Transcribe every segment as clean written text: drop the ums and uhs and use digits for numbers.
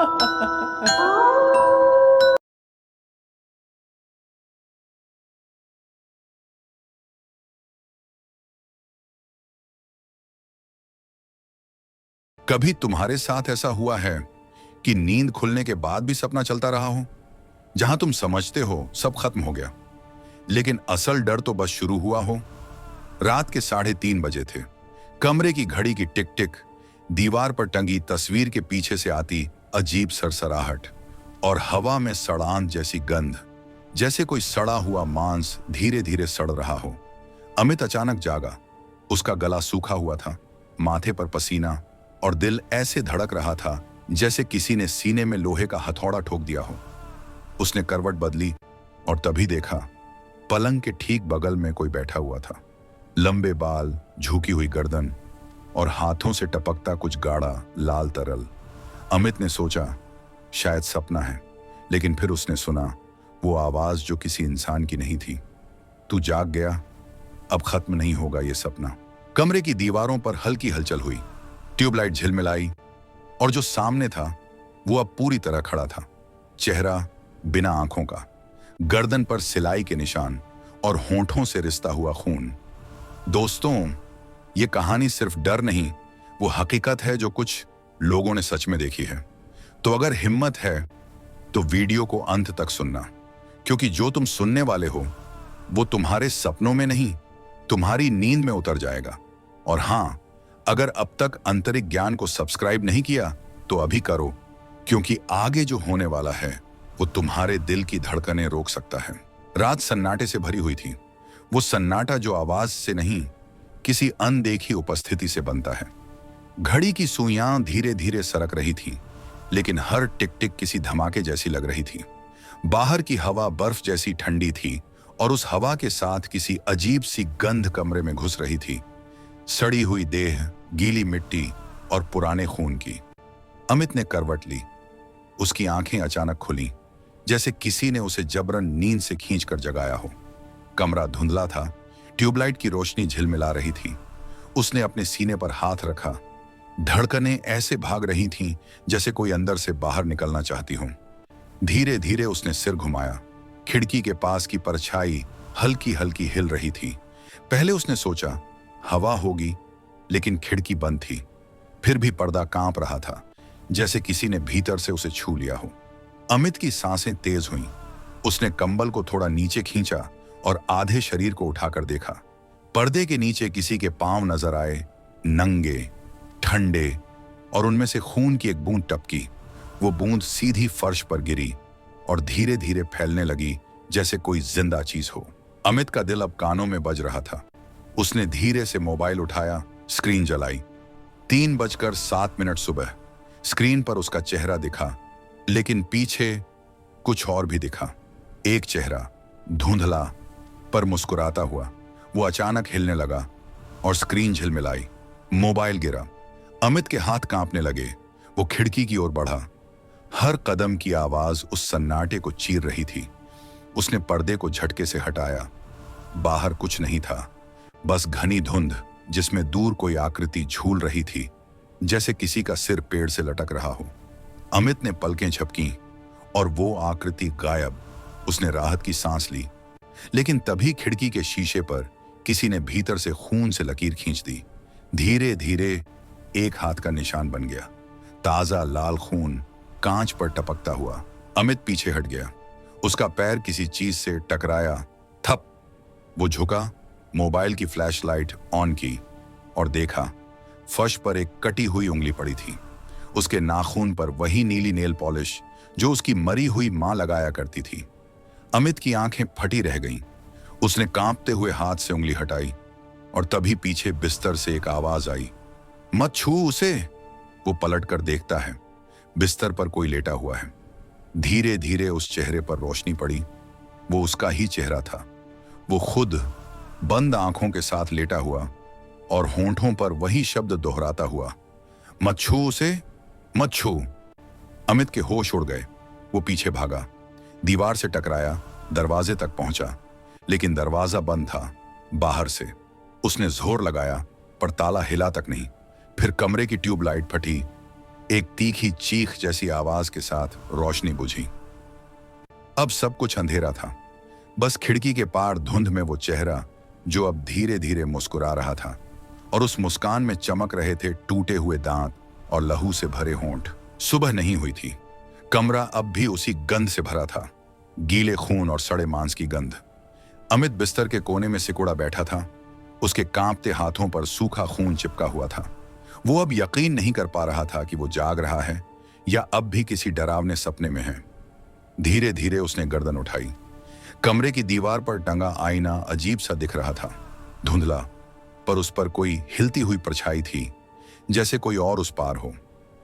कभी तुम्हारे साथ ऐसा हुआ है कि नींद खुलने के बाद भी सपना चलता रहा हो, जहां तुम समझते हो सब खत्म हो गया, लेकिन असल डर तो बस शुरू हुआ हो? रात के 3:30 बजे थे। कमरे की घड़ी की टिक टिक, दीवार पर टंगी तस्वीर के पीछे से आती अजीब सरसराहट और हवा में सड़ांध जैसी गंध, जैसे कोई सड़ा हुआ मांस धीरे धीरे सड़ रहा हो। अमित अचानक जागा। उसका गला सूखा हुआ था, माथे पर पसीना, और दिल ऐसे धड़क रहा था जैसे किसी ने सीने में लोहे का हथौड़ा ठोक दिया हो। उसने करवट बदली और तभी देखा पलंग के ठीक बगल में कोई बैठा हुआ था। लंबे बाल, झुकी हुई गर्दन और हाथों से टपकता कुछ गाढ़ा लाल तरल। अमित ने सोचा शायद सपना है, लेकिन फिर उसने सुना वो आवाज जो किसी इंसान की नहीं थी। तू जाग गया, अब खत्म नहीं होगा ये सपना। कमरे की दीवारों पर हल्की हलचल हुई, ट्यूबलाइट झिलमिलाई, और जो सामने था वो अब पूरी तरह खड़ा था। चेहरा बिना आंखों का, गर्दन पर सिलाई के निशान और होंठों से रिसता हुआ खून। दोस्तों, ये कहानी सिर्फ डर नहीं, वो हकीकत है जो कुछ लोगों ने सच में देखी है। तो अगर हिम्मत है तो वीडियो को अंत तक सुनना, क्योंकि जो तुम सुनने वाले हो वो तुम्हारे सपनों में नहीं, तुम्हारी नींद में उतर जाएगा। और हाँ, अगर अब तक अंतरिक ज्ञान को सब्सक्राइब नहीं किया तो अभी करो, क्योंकि आगे जो होने वाला है वो तुम्हारे दिल की धड़कनें रोक सकता है। रात सन्नाटे से भरी हुई थी, वो सन्नाटा जो आवाज से नहीं, किसी अनदेखी उपस्थिति से बनता है। घड़ी की सुइयां धीरे धीरे सरक रही थी, लेकिन हर टिक टिक किसी धमाके जैसी लग रही थी। बाहर की हवा बर्फ जैसी ठंडी थी और उस हवा के साथ किसी अजीब सी गंध कमरे में घुस रही थी, सड़ी हुई देह, गीली मिट्टी और पुराने खून की। अमित ने करवट ली। उसकी आंखें अचानक खुली, जैसे किसी ने उसे जबरन नींद से खींचकर जगाया हो। कमरा धुंधला था, ट्यूबलाइट की रोशनी झिलमिला रही थी। उसने अपने सीने पर हाथ रखा। धड़कनें ऐसे भाग रही थीं जैसे कोई अंदर से बाहर निकलना चाहती हो। धीरे धीरे उसने सिर घुमाया। खिड़की के पास की परछाई हल्की हल्की हिल रही थी। पहले उसने सोचा हवा होगी, लेकिन खिड़की बंद थी। फिर भी पर्दा कांप रहा था, जैसे किसी ने भीतर से उसे छू लिया हो। अमित की सांसें तेज हुईं। उसने कंबल को थोड़ा नीचे खींचा और आधे शरीर को उठाकर देखा। पर्दे के नीचे किसी के पांव नजर आए, नंगे, ठंडे, और उनमें से खून की एक बूंद टपकी। वो बूंद सीधी फर्श पर गिरी और धीरे धीरे फैलने लगी, जैसे कोई जिंदा चीज हो। अमित का दिल अब कानों में बज रहा था। उसने धीरे से मोबाइल उठाया, स्क्रीन जलाई। 3:07 सुबह। स्क्रीन पर उसका चेहरा दिखा, लेकिन पीछे कुछ और भी दिखा। एक चेहरा, धुंधला पर मुस्कुराता हुआ। वो अचानक हिलने लगा और स्क्रीन झिलमिलाई। मोबाइल गिरा। अमित के हाथ कांपने लगे। वो खिड़की की ओर बढ़ा। हर कदम की आवाज उस सन्नाटे को चीर रही थी। उसने पर्दे को झटके से हटाया। बाहर कुछ नहीं था, बस घनी धुंध जिसमें दूर कोई आकृति झूल रही थी, जैसे किसी का सिर पेड़ से लटक रहा हो। अमित ने पलकें झपकी और वो आकृति गायब। उसने राहत की सांस ली, लेकिन तभी खिड़की के शीशे पर किसी ने भीतर से खून से लकीर खींच दी। धीरे धीरे एक हाथ का निशान बन गया, ताजा लाल खून कांच पर टपकता हुआ। अमित पीछे हट गया। उसका पैर किसी चीज से टकराया। थप। वो झुका, मोबाइल की फ्लैशलाइट ऑन की और देखा फर्श पर एक कटी हुई उंगली पड़ी थी। उसके नाखून पर वही नीली नेल पॉलिश जो उसकी मरी हुई मां लगाया करती थी। अमित की आंखें फटी रह गईं। उसने कांपते हुए हाथ से उंगली हटाई और तभी पीछे बिस्तर से एक आवाज आई, मत छू उसे। वो पलट कर देखता है, बिस्तर पर कोई लेटा हुआ है। धीरे धीरे उस चेहरे पर रोशनी पड़ी। वो उसका ही चेहरा था। वो खुद बंद आंखों के साथ लेटा हुआ और होंठों पर वही शब्द दोहराता हुआ, मत छू उसे, मत छू। अमित के होश उड़ गए। वो पीछे भागा, दीवार से टकराया, दरवाजे तक पहुंचा, लेकिन दरवाजा बंद था बाहर से। उसने जोर लगाया पर ताला हिला तक नहीं। फिर कमरे की ट्यूबलाइट फटी एक तीखी चीख जैसी आवाज के साथ रोशनी बुझी। अब सब कुछ अंधेरा था, बस खिड़की के पार धुंध में वो चेहरा जो अब धीरे धीरे मुस्कुरा रहा था, और उस मुस्कान में चमक रहे थे टूटे हुए दांत और लहू से भरे होंठ। सुबह नहीं हुई थी, कमरा अब भी उसी गंध से भरा था, गीले खून और सड़े मांस की गंध। अमित बिस्तर के कोने में सिकुड़ा बैठा था, उसके कांपते हाथों पर सूखा खून चिपका हुआ था। वो अब यकीन नहीं कर पा रहा था कि वो जाग रहा है या अब भी किसी डरावने सपने में है। धीरे धीरे उसने गर्दन उठाई। कमरे की दीवार पर टंगा आईना अजीब सा दिख रहा था, धुंधला, पर उस पर कोई हिलती हुई परछाई थी, जैसे कोई और उस पार हो।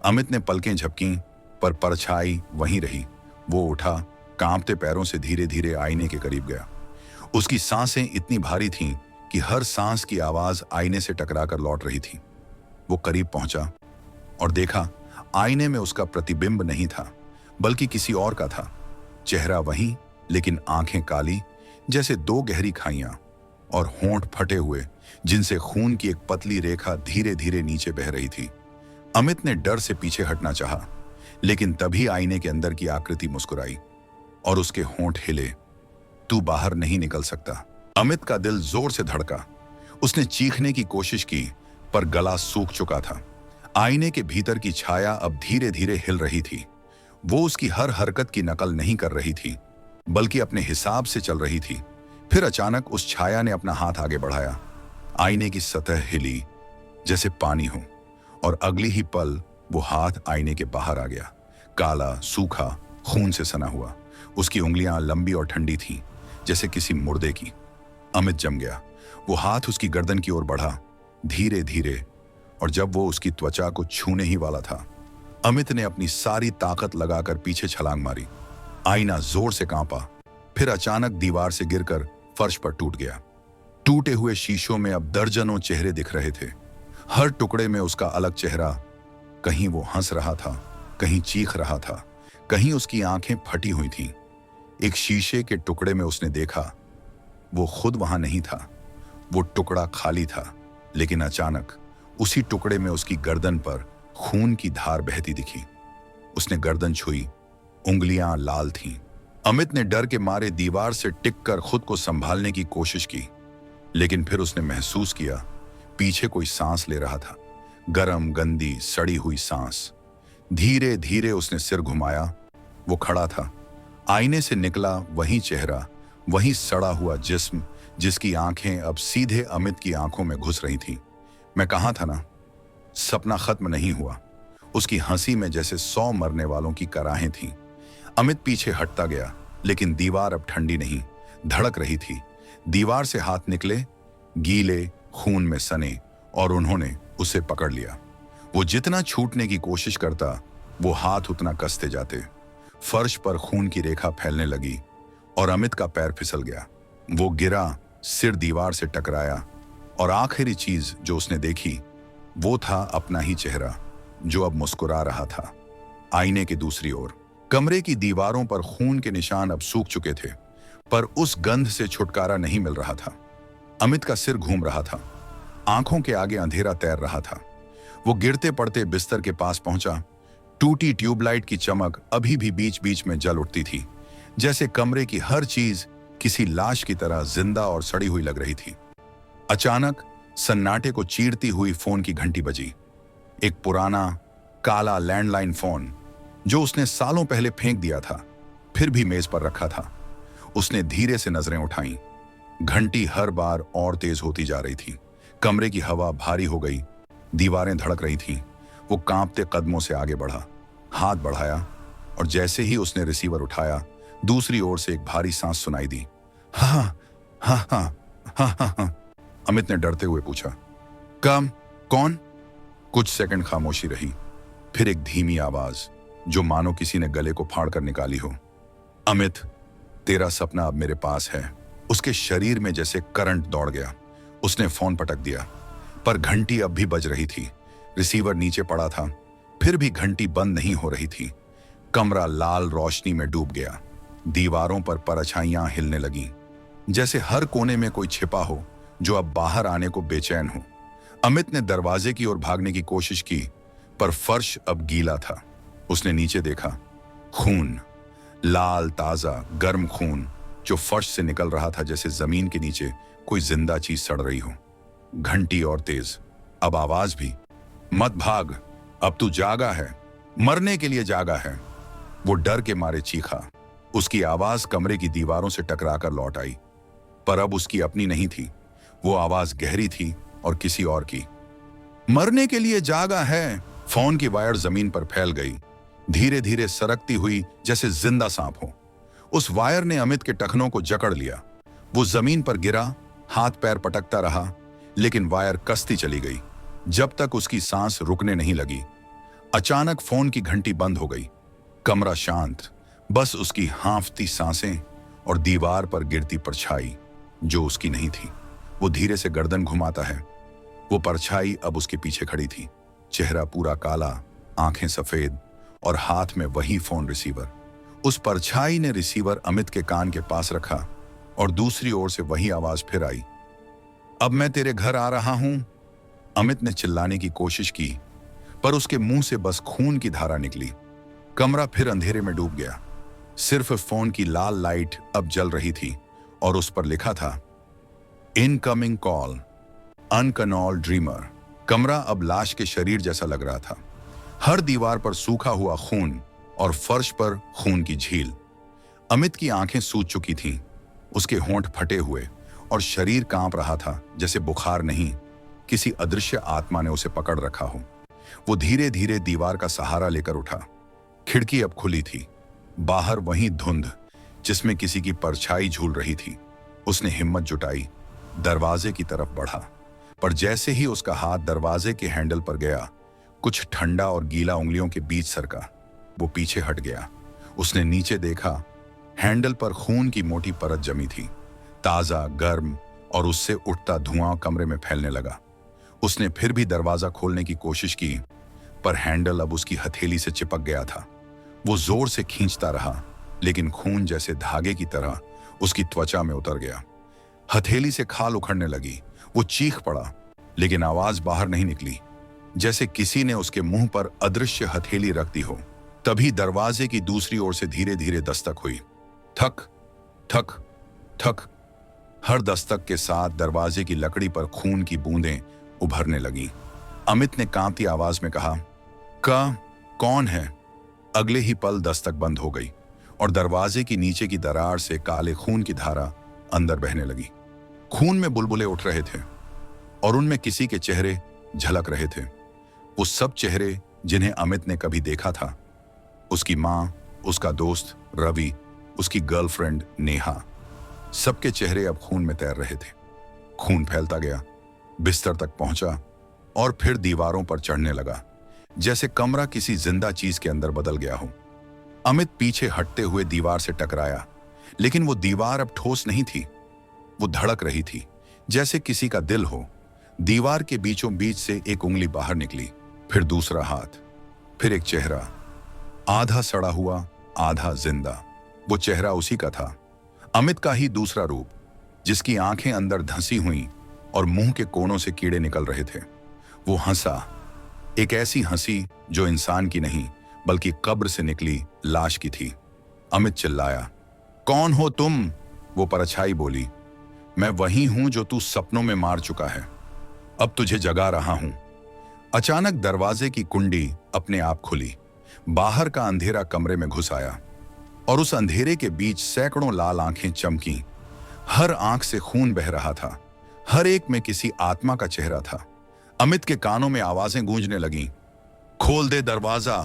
अमित ने पलकें झपकीं, पर परछाई वहीं रही। वो उठा, कांपते पैरों से धीरे धीरे आईने के करीब गया। उसकी सांसें इतनी भारी थीं कि हर सांस की आवाज आईने से टकराकर लौट रही थी। वो करीब पहुंचा और देखा, आईने में उसका प्रतिबिंब नहीं था, बल्कि किसी और का था। चेहरा वही, लेकिन आंखें काली जैसे दो गहरी खाइयां, और होंठ फटे हुए जिनसे खून की एक पतली रेखा धीरे धीरे नीचे बह रही थी। अमित ने डर से पीछे हटना चाहा, लेकिन तभी आईने के अंदर की आकृति मुस्कुराई और उसके होंठ हिले। तू बाहर नहीं निकल सकता। अमित का दिल जोर से धड़का। उसने चीखने की कोशिश की, पर गला सूख चुका था। आईने के भीतर की छाया अब धीरे धीरे हिल रही थी। वो उसकी हर हरकत की नकल नहीं कर रही थी, बल्कि अपने हिसाब से चल रही थी। फिर अचानक उस छाया ने अपना हाथ आगे बढ़ाया। आईने की सतह हिली जैसे पानी हो, और अगली ही पल वो हाथ आईने के बाहर आ गया, काला, सूखा, खून से सना हुआ। उसकी उंगलियां लंबी और ठंडी थीं, जैसे किसी मुर्दे की। अमित जम गया। वो हाथ उसकी गर्दन की ओर बढ़ा, धीरे धीरे, और जब वो उसकी त्वचा को छूने ही वाला था, अमित ने अपनी सारी ताकत लगाकर पीछे छलांग मारी। आईना जोर से कांपा, फिर अचानक दीवार से गिरकर फर्श पर टूट गया। टूटे हुए शीशों में अब दर्जनों चेहरे दिख रहे थे, हर टुकड़े में उसका अलग चेहरा। कहीं वो हंस रहा था, कहीं चीख रहा था, कहीं उसकी आंखें फटी हुई थीं। एक शीशे के टुकड़े में उसने देखा, वो खुद वहां नहीं था, वो टुकड़ा खाली था, लेकिन अचानक उसी टुकड़े में उसकी गर्दन पर खून की धार बहती दिखी। उसने गर्दन छुई, उंगलियां लाल थीं। अमित ने डर के मारे दीवार से टिककर खुद को संभालने की कोशिश की, लेकिन फिर उसने महसूस किया पीछे कोई सांस ले रहा था, गरम, गंदी, सड़ी हुई सांस। धीरे धीरे उसने सिर घुमाया। वो खड़ा था। आईने से निकला वही चेहरा, वही सड़ा हुआ जिस्म, जिसकी आंखें अब सीधे अमित की आंखों में घुस रही थीं। मैं कहा था ना, सपना खत्म नहीं हुआ। उसकी हंसी में जैसे 100 मरने वालों की कराहें थीं। अमित पीछे हटता गया, लेकिन दीवार अब ठंडी नहीं, धड़क रही थी। दीवार से हाथ निकले, गीले, खून में सने, और उन्होंने उसे पकड़ लिया। वो जितना छूटने की कोशिश करता, वो हाथ उतना कसते जाते। फर्श पर खून की रेखा फैलने लगी और अमित का पैर फिसल गया। वो गिरा, सिर दीवार से टकराया, और आखिरी चीज जो उसने देखी वो था अपना ही चेहरा, जो अब मुस्कुरा रहा था। आईने की दूसरी ओर कमरे की दीवारों पर खून के निशान अब सूख चुके थे, पर उस गंध से छुटकारा नहीं मिल रहा था। अमित का सिर घूम रहा था, आंखों के आगे अंधेरा तैर रहा था। वो गिरते पड़ते बिस्तर के पास पहुंचा। टूटी ट्यूबलाइट की चमक अभी भी बीच बीच में जल उठती थी, जैसे कमरे की हर चीज किसी लाश की तरह जिंदा और सड़ी हुई लग रही थी। अचानक सन्नाटे को चीरती हुई फोन की घंटी बजी। एक पुराना काला लैंडलाइन फोन, जो उसने सालों पहले फेंक दिया था, फिर भी मेज पर रखा था। उसने धीरे से नजरें उठाईं। घंटी हर बार और तेज होती जा रही थी। कमरे की हवा भारी हो गई, दीवारें धड़क रही थीं। वो कांपते कदमों से आगे बढ़ा, हाथ बढ़ाया, और जैसे ही उसने रिसीवर उठाया, दूसरी ओर से एक भारी सांस सुनाई दी। हाँ हाँ हाँ हाँ हाँ हाँ। अमित ने डरते हुए पूछा, कौन? कुछ सेकंड खामोशी रही, फिर एक धीमी आवाज, जो मानो किसी ने गले को फाड़ कर निकाली हो। अमित, तेरा सपना अब मेरे पास है। उसके शरीर में जैसे करंट दौड़ गया। उसने फोन पटक दिया, पर घंटी अब भी बज रही थी। रिसीवर नीचे पड़ा था, फिर भी घंटी बंद नहीं हो रही थी। कमरा लाल रोशनी में डूब गया। दीवारों पर परछाइयां हिलने लगीं, जैसे हर कोने में कोई छिपा हो जो अब बाहर आने को बेचैन हो। अमित ने दरवाजे की ओर भागने की कोशिश की, पर फर्श अब गीला था। उसने नीचे देखा, खून, लाल ताजा गर्म खून जो फर्श से निकल रहा था, जैसे जमीन के नीचे कोई जिंदा चीज सड़ रही हो। घंटी और तेज, अब आवाज भी, मत भाग, अब तू जागा है, मरने के लिए जागा है। वो डर के मारे चीखा। उसकी आवाज कमरे की दीवारों से टकराकर लौट आई, पर अब उसकी अपनी नहीं थी। वो आवाज गहरी थी और किसी और की। मरने के लिए जागा है। फोन की वायर जमीन पर फैल गई, धीरे धीरे सरकती हुई जैसे जिंदा सांप हो। उस वायर ने अमित के टखनों को जकड़ लिया। वो जमीन पर गिरा, हाथ पैर पटकता रहा, लेकिन वायर कसती चली गई जब तक उसकी सांस रुकने नहीं लगी। अचानक फोन की घंटी बंद हो गई। कमरा शांत, बस उसकी हांफती सांसें और दीवार पर गिरती परछाई जो उसकी नहीं थी। वो धीरे से गर्दन घुमाता है। वो परछाई अब उसके पीछे खड़ी थी, चेहरा पूरा काला, आंखें सफेद और हाथ में वही फोन रिसीवर। उस परछाई ने रिसीवर अमित के कान के पास रखा और दूसरी ओर से वही आवाज फिर आई, अब मैं तेरे घर आ रहा हूं। अमित ने चिल्लाने की कोशिश की, पर उसके मुंह से बस खून की धारा निकली। कमरा फिर अंधेरे में डूब गया। सिर्फ फोन की लाल लाइट अब जल रही थी और उस पर लिखा था, इनकमिंग कॉल, अनकनॉल्ड ड्रीमर। कमरा अब लाश के शरीर जैसा लग रहा था। हर दीवार पर सूखा हुआ खून और फर्श पर खून की झील। अमित की आंखें सूज चुकी थीं, उसके होंठ फटे हुए और शरीर कांप रहा था, जैसे बुखार नहीं, किसी अदृश्य आत्मा ने उसे पकड़ रखा हो। वो धीरे धीरे दीवार का सहारा लेकर उठा। खिड़की अब खुली थी, बाहर वही धुंध जिसमें किसी की परछाई झूल रही थी। उसने हिम्मत जुटाई, दरवाजे की तरफ बढ़ा, पर जैसे ही उसका हाथ दरवाजे के हैंडल पर गया, कुछ ठंडा और गीला उंगलियों के बीच सरका। वो पीछे हट गया। उसने नीचे देखा, हैंडल पर खून की मोटी परत जमी थी, ताजा, गर्म, और उससे उठता धुआं कमरे में फैलने लगा। उसने फिर भी दरवाजा खोलने की कोशिश की, पर हैंडल अब उसकी हथेली से चिपक गया था। वो जोर से खींचता रहा, लेकिन खून जैसे धागे की तरह उसकी त्वचा में उतर गया। हथेली से खाल उखड़ने लगी। वो चीख पड़ा, लेकिन आवाज बाहर नहीं निकली, जैसे किसी ने उसके मुंह पर अदृश्य हथेली रख दी हो। तभी दरवाजे की दूसरी ओर से धीरे धीरे दस्तक हुई। ठक ठक ठक। हर दस्तक के साथ दरवाजे की लकड़ी पर खून की बूंदें उभरने लगीं। अमित ने कांपती आवाज में कहा, कौन है? अगले ही पल दस्तक बंद हो गई और दरवाजे की नीचे की दरार से काले खून की धारा अंदर बहने लगी। खून में बुलबुले उठ रहे थे और उनमें किसी के चेहरे झलक रहे थे, वो सब चेहरे जिन्हें अमित ने कभी देखा था। उसकी माँ, उसका दोस्त रवि, उसकी गर्लफ्रेंड नेहा, सबके चेहरे अब खून में तैर रहे थे। खून फैलता गया, बिस्तर तक पहुंचा और फिर दीवारों पर चढ़ने लगा, जैसे कमरा किसी जिंदा चीज के अंदर बदल गया हो। अमित पीछे हटते हुए दीवार से टकराया, लेकिन वो दीवार अब ठोस नहीं थी। वो धड़क रही थी, जैसे किसी का दिल हो। दीवार के बीचों बीच से एक उंगली बाहर निकली, फिर दूसरा हाथ, फिर एक चेहरा, आधा सड़ा हुआ, आधा जिंदा। वो चेहरा उसी का था, अमित का ही दूसरा रूप, जिसकी आंखें अंदर धंसी हुई और मुंह के कोनों से कीड़े निकल रहे थे। वो हंसा, एक ऐसी हंसी जो इंसान की नहीं, बल्कि कब्र से निकली लाश की थी। अमित चिल्लाया, कौन हो तुम? वो परछाई बोली, मैं वही हूं जो तू सपनों में मार चुका है, अब तुझे जगा रहा हूं। अचानक दरवाजे की कुंडी अपने आप खुली। बाहर का अंधेरा कमरे में घुस आया और उस अंधेरे के बीच सैकड़ों लाल आंखें चमकीं। हर आंख से खून बह रहा था, हर एक में किसी आत्मा का चेहरा था। अमित के कानों में आवाजें गूंजने लगीं, खोल दे दरवाजा,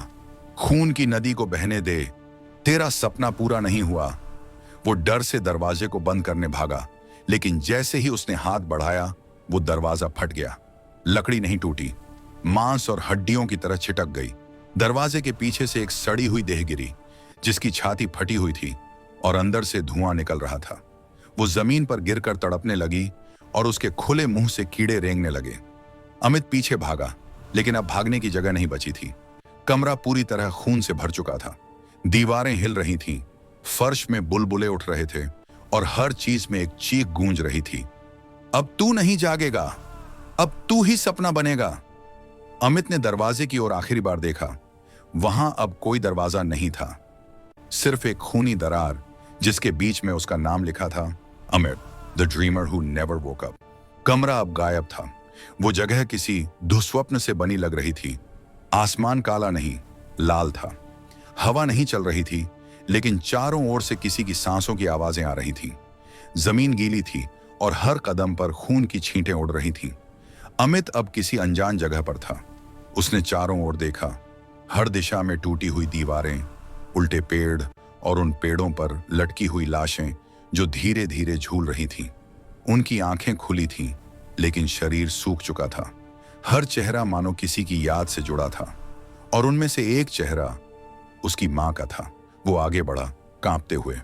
खून की नदी को बहने दे, तेरा सपना पूरा नहीं हुआ। वो डर से दरवाजे को बंद करने भागा, लेकिन जैसे ही उसने हाथ बढ़ाया, वो दरवाजा फट गया। लकड़ी नहीं टूटी, मांस और हड्डियों की तरह छिटक गई। दरवाजे के पीछे से एक सड़ी हुई देह गिरी, जिसकी छाती फटी हुई थी और अंदर से धुआं निकल रहा था। वो जमीन पर गिरकर तड़पने लगी और उसके खुले मुंह से कीड़े रेंगने लगे। अमित पीछे भागा, लेकिन अब भागने की जगह नहीं बची थी। कमरा पूरी तरह खून से भर चुका था। दीवारें हिल रही थीं, फर्श में बुलबुले उठ रहे थे और हर चीज में एक चीख गूंज रही थी, अब तू नहीं जागेगा, अब तू ही सपना बनेगा। अमित ने दरवाजे की ओर आखिरी बार देखा। वहां अब कोई दरवाजा नहीं था, सिर्फ एक खूनी दरार जिसके बीच में उसका नाम लिखा था, Amit, the dreamer who never woke up. कमरा अब गायब था। वो जगह किसी दुस्वप्न से बनी लग रही थी। आसमान काला नहीं, लाल था। हवा नहीं चल रही थी, लेकिन चारों ओर से किसी की सांसों की आवाजें आ रही थीं। जमीन गीली थी और हर कदम पर खून की छींटें उड़ रही थीं। अमित अब किसी अनजान जगह पर था। उसने चारों ओर देखा। हर दिशा में टूटी हुई दीवारें, उल्टे पेड़ और उन पेड़ों पर लटकी हुई लाशें जो धीरे धीरे झूल रही थीं। उनकी आंखें खुली थीं, लेकिन शरीर सूख चुका था। हर चेहरा मानो किसी की याद से जुड़ा था, और उनमें से एक चेहरा उसकी माँ का था। वो आगे बढ़ा, कांपते हुए,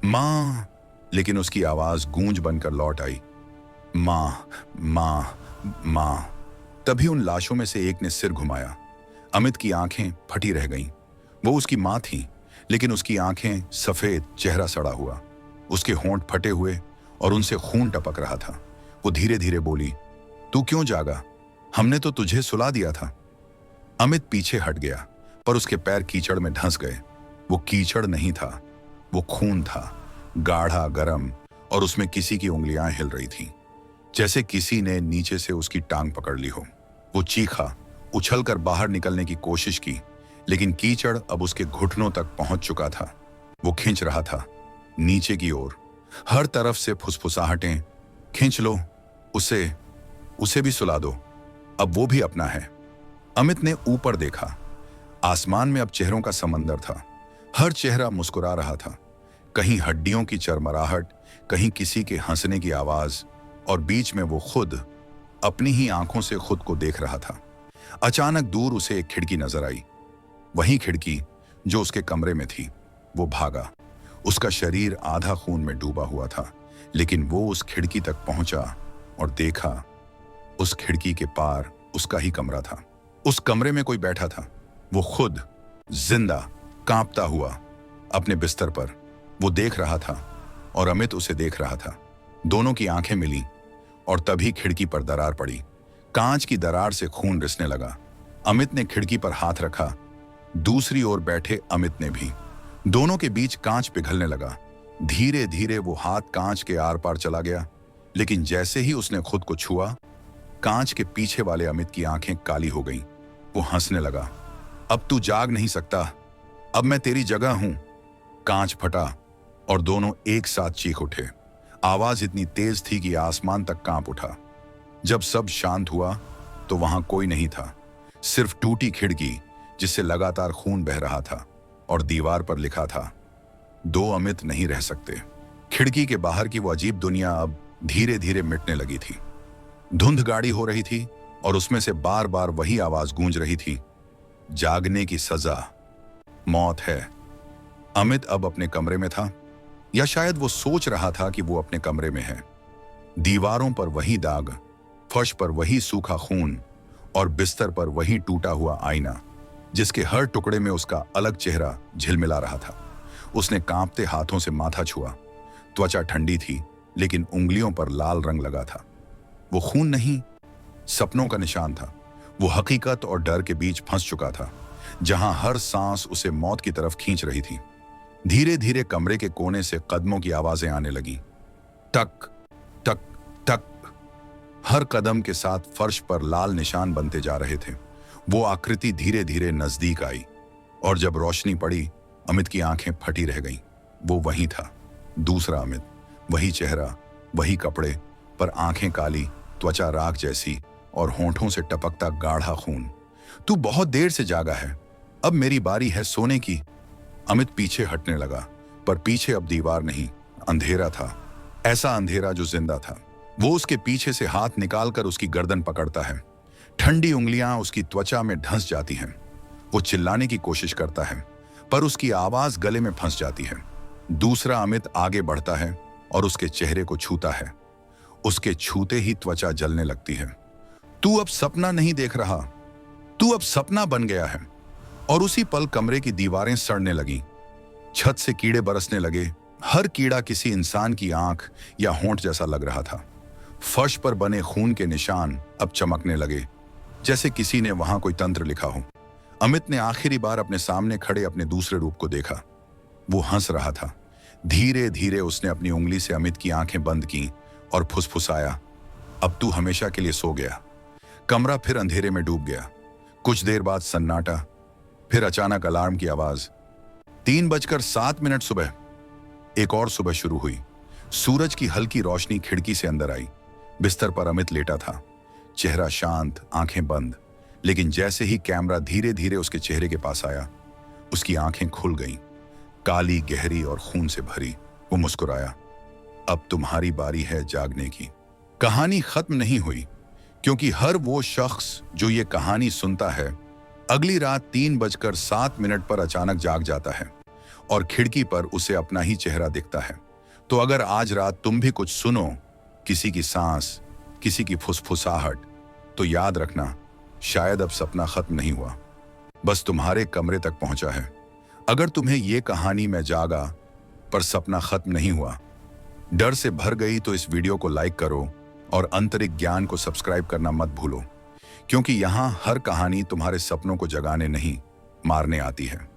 माँ, लेकिन उसकी आवाज गूंज बनकर लौट आई, माँ, माँ, माँ। तभी उन लाशों में से एक ने सिर घुमाया। अमित की आंखें फटी रह गईं। वो उसकी माँ थी, लेकिन उसकी आंखें सफेद, चेहरा सड़ा हुआ, उसके होंठ फटे हुए और उनसे खून टपक रहा था। वो धीरे धीरे बोली, तू क्यों जागा? हमने तो तुझे सुला दिया था। अमित पीछे हट गया, पर उसके पैर कीचड़ में धंस गए। वो कीचड़ नहीं था, वो खून था, गाढ़ा, गरम, और उसमें किसी की उंगलियां हिल रही थीं, जैसे किसी ने नीचे से उसकी टांग पकड़ ली हो। वो चीखा, उछलकर बाहर निकलने की कोशिश की, लेकिन कीचड़ अब उसके घुटनों तक पहुंच चुका था। वो खींच रहा था नीचे की ओर। हर तरफ से फुसफुसाहटें, खींच लो उसे, उसे भी सुला दो, अब वो भी अपना है। अमित ने ऊपर देखा। आसमान में अब चेहरों का समंदर था। हर चेहरा मुस्कुरा रहा था। कहीं हड्डियों की चरमराहट, कहीं किसी के हंसने की आवाज, और बीच में वो खुद अपनी ही आंखों से खुद को देख रहा था। अचानक दूर उसे एक खिड़की नजर आई, वही खिड़की जो उसके कमरे में थी। वो भागा। उसका शरीर आधा खून में डूबा हुआ था, लेकिन वो उस खिड़की तक पहुंचा और देखा, उस खिड़की के पार उसका ही कमरा था। उस कमरे में कोई बैठा था, वो खुद, जिंदा, कांपता हुआ, अपने बिस्तर पर। वो देख रहा था और अमित उसे देख रहा था। दोनों की आंखें मिली और तभी खिड़की पर दरार पड़ी। कांच की दरार से खून रिसने लगा। अमित ने खिड़की पर हाथ रखा, दूसरी ओर बैठे अमित ने भी। दोनों के बीच कांच पिघलने लगा। धीरे धीरे वो हाथ कांच के आर पार चला गया, लेकिन जैसे ही उसने खुद को छुआ, कांच के पीछे वाले अमित की आंखें काली हो गईं। वो हंसने लगा, अब तू जाग नहीं सकता, अब मैं तेरी जगह हूं। कांच फटा और दोनों एक साथ चीख उठे। आवाज इतनी तेज थी कि आसमान तक कांप उठा। जब सब शांत हुआ तो वहां कोई नहीं था, सिर्फ टूटी खिड़की जिससे लगातार खून बह रहा था, और दीवार पर लिखा था, दो अमित नहीं रह सकते। खिड़की के बाहर की वो अजीब दुनिया अब धीरे धीरे मिटने लगी थी। धुंध गाढ़ी हो रही थी और उसमें से बार बार वही आवाज गूंज रही थी, जागने की सजा मौत है। अमित अब अपने कमरे में था, या शायद वो सोच रहा था कि वो अपने कमरे में है। दीवारों पर वही दाग, फर्श पर वही सूखा खून, और बिस्तर पर वही टूटा हुआ आईना जिसके हर टुकड़े में उसका अलग चेहरा झिलमिला रहा था। उसने कांपते हाथों से माथा छुआ। त्वचा ठंडी थी, लेकिन उंगलियों पर लाल रंग लगा था। वो खून नहीं, सपनों का निशान था। वो हकीकत और डर के बीच फंस चुका था, जहां हर सांस उसे मौत की तरफ खींच रही थी। धीरे धीरे कमरे के कोने से कदमों की आवाजें आने लगी, टक टक टक। हर कदम के साथ फर्श पर लाल निशान बनते जा रहे थे। वो आकृति धीरे धीरे नजदीक आई, और जब रोशनी पड़ी, अमित की आंखें फटी रह गईं। वो वही था, दूसरा अमित, वही चेहरा, वही कपड़े, पर आंखें काली, त्वचा राख जैसी, और होंठों से टपकता गाढ़ा खून। तू बहुत देर से जागा है, अब मेरी बारी है सोने की। अमित पीछे हटने लगा, पर पीछे अब दीवार नहीं, अंधेरा था। ऐसा अंधेरा जो जिंदा था। वो उसके पीछे से हाथ निकालकर उसकी गर्दन पकड़ता है। ठंडी उंगलियां उसकी त्वचा में धंस जाती हैं। वो चिल्लाने की कोशिश करता है, पर उसकी आवाज गले में फंस जाती है। दूसरा अमित आगे बढ़ता है और उसके चेहरे को छूता है। उसके छूते ही त्वचा जलने लगती है। तू अब सपना नहीं देख रहा, तू अब सपना बन गया है। और उसी पल कमरे की दीवारें सड़ने लगीं। छत से कीड़े बरसने लगे। हर कीड़ा किसी इंसान की आंख या होंठ जैसा लग रहा था। फर्श पर बने खून के निशान अब चमकने लगे, जैसे किसी ने वहां कोई तंत्र लिखा हो। अमित ने आखिरी बार अपने सामने खड़े अपने दूसरे रूप को देखा। वो हंस रहा था। धीरे धीरे उसने अपनी उंगली से अमित की आंखें बंद की और फुसफुसाया, अब तू हमेशा के लिए सो गया। कमरा फिर अंधेरे में डूब गया। कुछ देर बाद सन्नाटा, फिर अचानक अलार्म की आवाज। 3:07 सुबह। एक और सुबह शुरू हुई। सूरज की हल्की रोशनी खिड़की से अंदर आई। बिस्तर पर अमित लेटा था, चेहरा शांत, आंखें बंद। लेकिन जैसे ही कैमरा धीरे धीरे उसके चेहरे के पास आया, उसकी आंखें खुल गईं, काली, गहरी और खून से भरी। वो मुस्कुराया, अब तुम्हारी बारी है जागने की। कहानी खत्म नहीं हुई, क्योंकि हर वो शख्स जो ये कहानी सुनता है, अगली रात 3:07 पर अचानक जाग जाता है और खिड़की पर उसे अपना ही चेहरा दिखता है। तो अगर आज रात तुम भी कुछ सुनो, किसी की सांस, किसी की फुसफुसाहट, तो याद रखना, शायद अब सपना खत्म नहीं हुआ, बस तुम्हारे कमरे तक पहुंचा है। अगर तुम्हें ये कहानी में जागा पर सपना खत्म नहीं हुआ, डर से भर गई, तो इस वीडियो को लाइक करो और आंतरिक ज्ञान को सब्सक्राइब करना मत भूलो, क्योंकि यहां हर कहानी तुम्हारे सपनों को जगाने नहीं, मारने आती है।